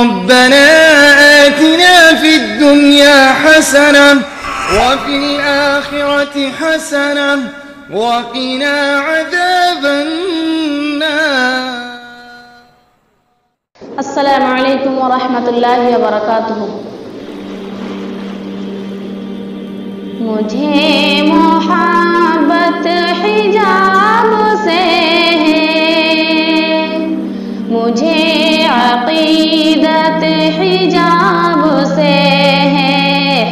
ربنا آتنا في الدنيا حسنة وفي الآخرة حسنة وقنا عذاب النار. السلام علیکم ورحمۃ اللہ وبرکاتہ. مجھے محبت حجاب سے ہے، مجھے عقیدت حجاب سے ہے،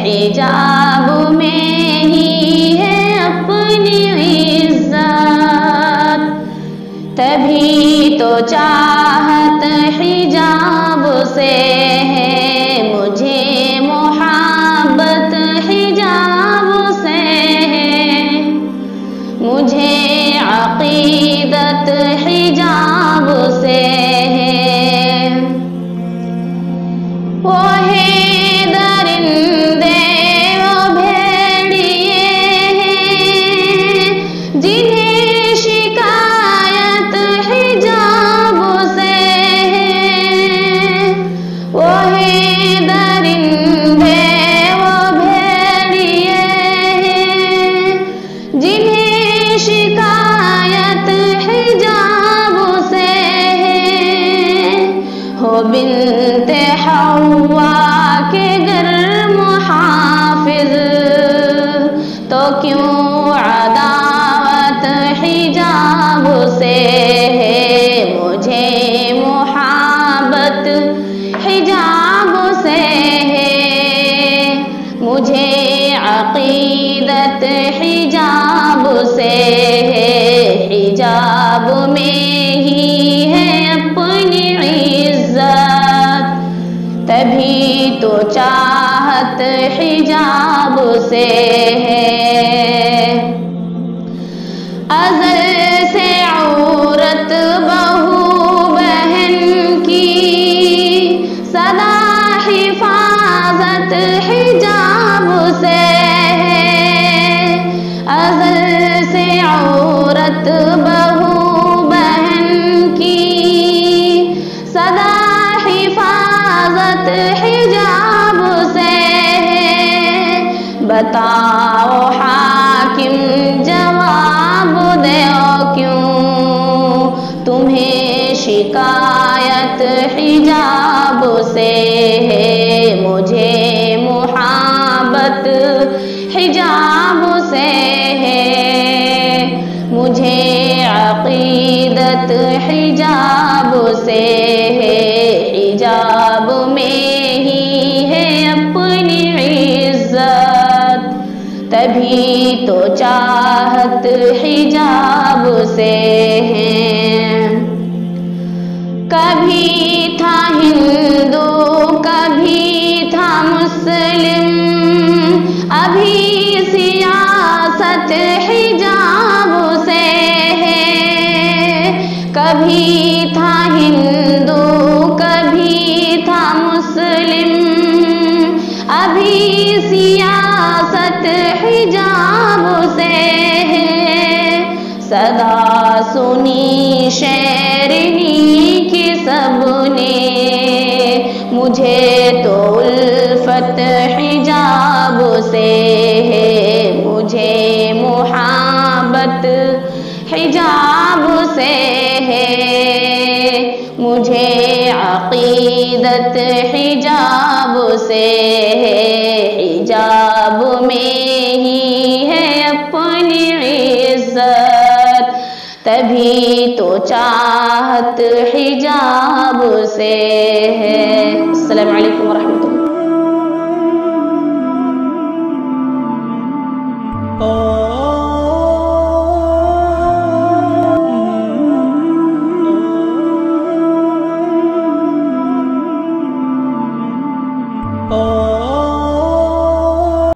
حجاب میں ہی ہے اپنی عزت، تبھی تو چاہت حجاب سے ہے، مجھے محبت حجاب سے ہے، مجھے عقیدت حجاب سے ہے. وہ ہے درندے وہ بھیڑیے ہیں جنہیں شکایت حجاب سے ہے، وہ ہے درندے وہ بھیڑیے ہیں جنہیں شکایت حجاب سے ہے. ہو بنت حوا کے گر محافظ تو کیوں عداوت حجاب سے ہے، مجھے محبت حجاب سے ہے، مجھے عقیدت حجاب سے ہے، حجاب میں ہی ہے اپنی عزت، تبھی تو چاہت حجاب سے ہے. ازل سے عورت بہو بہن کی سدا حفاظت حجاب سے ہے، ازل سے عورت بہو بہن کی سدا حفاظت حجاب سے ہے. بتاؤ حاکم جواب دو کیوں تمہیں شکایت حجاب سے ہے، مجھے محبت حجاب سے ہے، مجھے عقیدت حجاب سے ہے، حجاب میں ہی ہے اپنی عزت، تبھی تو چاہت حجاب سے ہے. کبھی تھا ہندو کبھی تھا مسلم، ابھی سیاست حجاب سے ہے، کبھی تھا ہندو کبھی تھا مسلم، ابھی سیاست حجاب سے ہے. صدا سنی شیرنی کی سب نے، مجھے تو الفت حجاب سے ہے، مجھے محبت حجاب سے ہے، مجھے عقیدت حجاب سے ہے، حجاب میں ہی ہے اپنی عزت، تبھی تو چاہت حجاب سے ہے. السلام علیکم ورحمۃ اللہ.